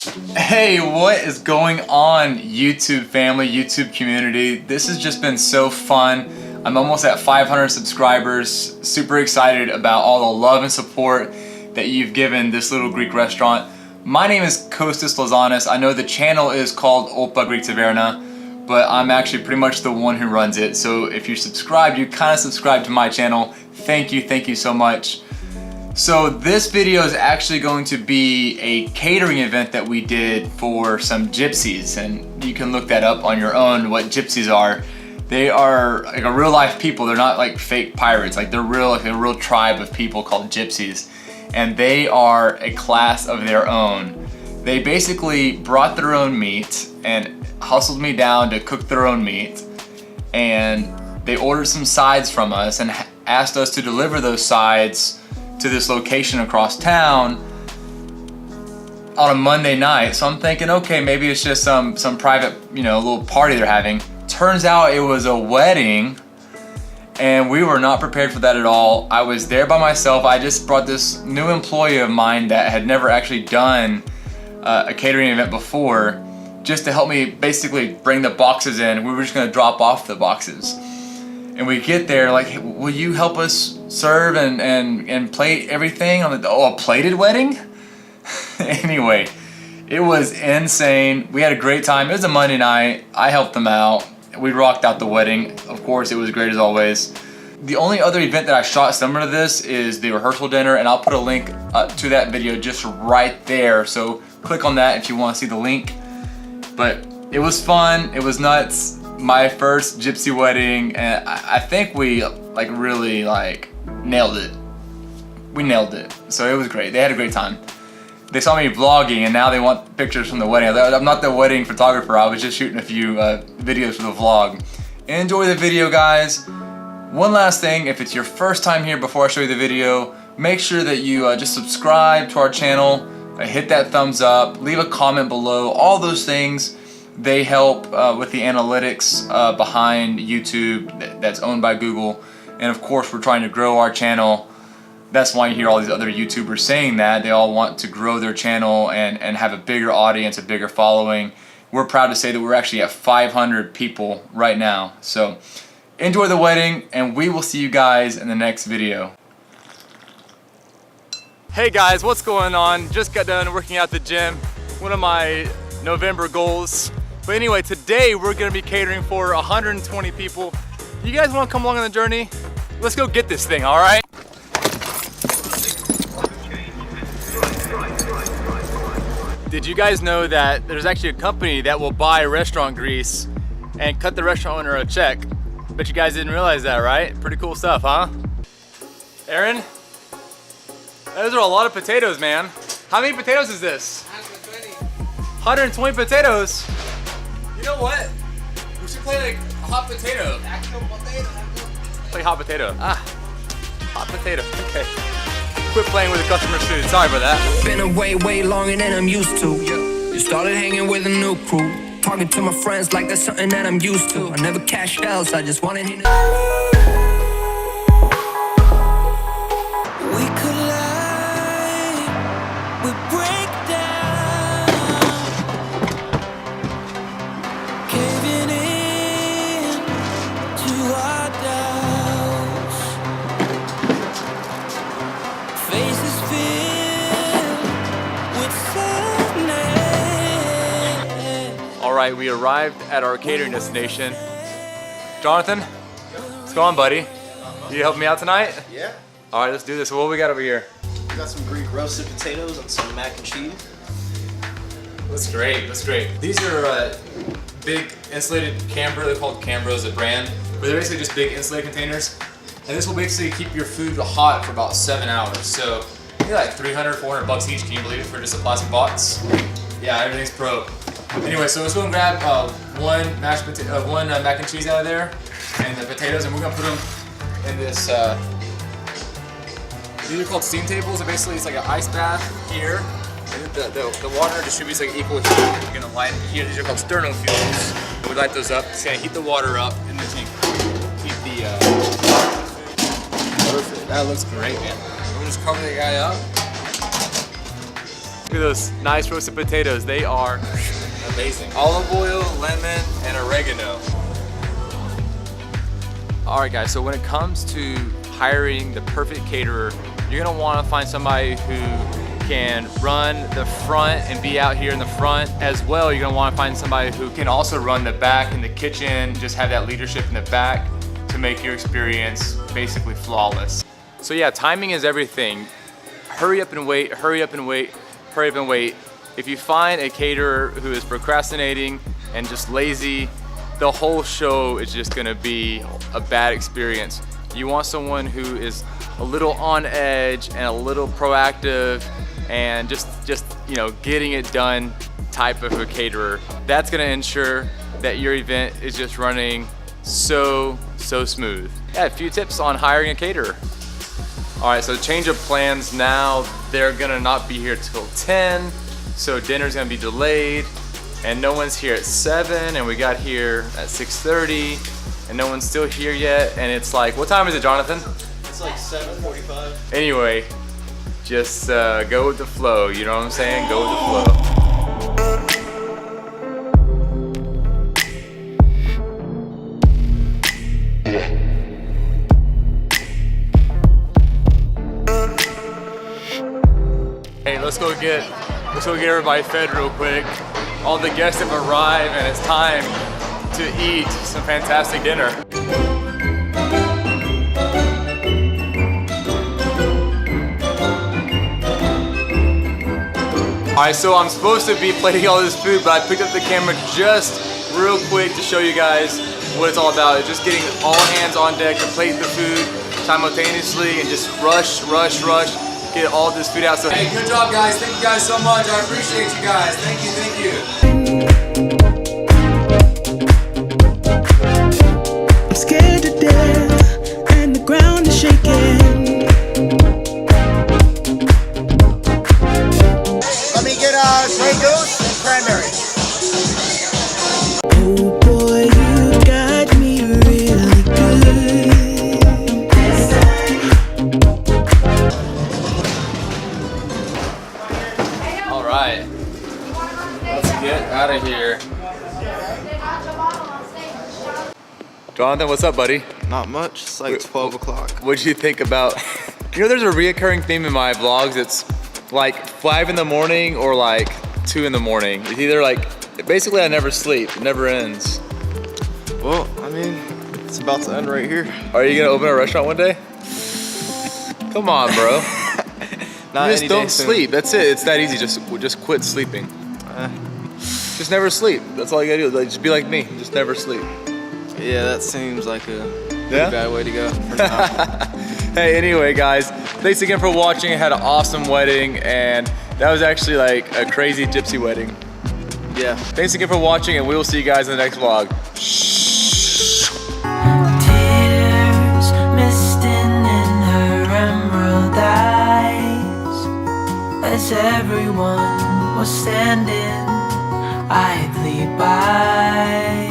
Hey, what is going on, YouTube family, YouTube community? This has just been so fun. I'm almost at 500 subscribers. Super excited about all the love and support that you've given this little Greek restaurant. My name is Kostas Lazanas. I know the channel is called Opa Greek Taverna, but I'm actually pretty much the one who runs it. So if you're subscribed, you kind of subscribe to my channel. Thank you so much. So this video is actually going to be a catering event that we did for some gypsies, and you can look that up on your own, what gypsies are. They are like a real life people. They're not like fake pirates. Like they're real, like a real tribe of people called gypsies, and they are a class of their own. They basically brought their own meat and hustled me down to cook their own meat, and they ordered some sides from us and asked us to deliver those sides to this location across town on a Monday night. So I'm thinking, okay, maybe it's just some private, little party they're having. Turns out it was a wedding, and we were not prepared for that at all. I was there by myself. I just brought this new employee of mine that had never actually done a catering event before, just to help me basically bring the boxes in. We were just gonna drop off the boxes. And we get there, like, hey, will you help us serve and plate everything? I'm like, oh, a plated wedding? Anyway, it was insane. We had a great time. It was a Monday night. I helped them out. We rocked out the wedding. Of course, it was great as always. The only other event that I shot similar to this is the rehearsal dinner, and I'll put a link to that video just right there. So click on that if you want to see the link. But it was fun. It was nuts. My first gypsy wedding, and I think we really nailed it. We nailed it. So it was great. They had a great time. They saw me vlogging, and now they want pictures from the wedding. I'm not the wedding photographer. I was just shooting a few videos for the vlog. Enjoy the video, guys. One last thing, if it's your first time here, before I show you the video, make sure that you just subscribe to our channel, hit that thumbs up, leave a comment below, all those things. They help with the analytics behind YouTube that's owned by Google. And of course, we're trying to grow our channel. That's why you hear all these other YouTubers saying that. They all want to grow their channel and have a bigger audience, a bigger following. We're proud to say that we're actually at 500 people right now. So enjoy the wedding, and we will see you guys in the next video. Hey guys, what's going on? Just got done working out at the gym. One of my November goals. But anyway, today we're gonna be catering for 120 people. You guys wanna come along on the journey? Let's go get this thing, all right? Did you guys know that there's actually a company that will buy restaurant grease and cut the restaurant owner a check? Bet you guys didn't realize that, right? Pretty cool stuff, huh? Aaron, those are a lot of potatoes, man. How many potatoes is this? 120 potatoes. You know what? We should play like hot potato. Actual potato. Play hot potato. Hot potato. Okay. Quit playing with the customer's food. Sorry about that. Been away way longer than I'm used to. You started hanging with a new crew. Talking to my friends like that's something that I'm used to. I never cash else. I just wanted him to. Alright, we arrived at our catering destination. Jonathan, what's going on, buddy? You helping me out tonight? Yeah. Alright, let's do this. So what we got over here? We got some Greek roasted potatoes and some mac and cheese. That's great, that's great. These are big insulated Cambro, they're called Cambro as a brand, but they're basically just big insulated containers. And this will basically keep your food hot for about 7 hours. So you're like 300, 400 bucks each, can you believe it, for just a plastic box? Yeah, everything's pro. Anyway, so let's go and grab one mac and cheese out of there, and the potatoes, and we're gonna put them in this, these are called steam tables, and basically it's like an ice bath here, and the water distributes like equal heat. We're gonna light here, these are called sternofuels, and we light those up. It's gonna heat the water up, and then keep the, perfect, that looks great, man. We'll just cover the guy up. Look at those nice roasted potatoes. They are amazing. Olive oil, lemon, and oregano. All right, guys, so when it comes to hiring the perfect caterer, you're gonna wanna find somebody who can run the front and be out here in the front. As well, you're gonna wanna find somebody who can also run the back in the kitchen, just have that leadership in the back to make your experience basically flawless. So yeah, timing is everything. Hurry up and wait, hurry up and wait, hurry up and wait. If you find a caterer who is procrastinating and just lazy, the whole show is just gonna be a bad experience. You want someone who is a little on edge and a little proactive and just you know, getting it done type of a caterer. That's gonna ensure that your event is just running so smooth. Yeah, a few tips on hiring a caterer. All right, so change of plans now. They're gonna not be here till 10, so dinner's gonna be delayed, and no one's here at 7, and we got here at 6:30, and no one's still here yet, and it's like, what time is it, Jonathan? It's like 7:45. Anyway, just go with the flow, you know what I'm saying? Go with the flow. Hey, let's go get everybody fed real quick. All the guests have arrived and it's time to eat some fantastic dinner. All right, so I'm supposed to be plating all this food, but I picked up the camera just real quick to show you guys what it's all about. It's just getting all hands on deck to plate the food simultaneously and just rush, get all this food out. So hey, good job, guys. Thank you guys so much. I appreciate you guys. Thank you. I'm scared to death and the ground is shaking. Let me get Grey Goose and cranberry. Oh boy, you got me really good. All right, let's get out of here. Jonathan, what's up, buddy? Not much. It's like 12 o'clock. What'd you think about, you know, there's a reoccurring theme in my vlogs. It's like 5 in the morning or like 2 in the morning. It's either like, basically I never sleep, it never ends. Well, I mean, it's about to end right here. Are you gonna open a restaurant one day? Come on, bro. Not Just any day don't soon. sleep, that's it, it's that easy, just quit sleeping. Just never sleep, that's all you gotta do, like, just be like me, just never sleep. Yeah, that seems like a Yeah? bad way to go for now. Hey, anyway, guys, thanks again for watching. I had an awesome wedding, and that was actually like a crazy gypsy wedding. Yeah. Thanks again for watching, and we will see you guys in the next vlog. Tears misting in her emerald eyes, as everyone was standing idly by,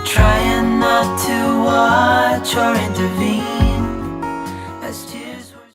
trying not to watch or intervene.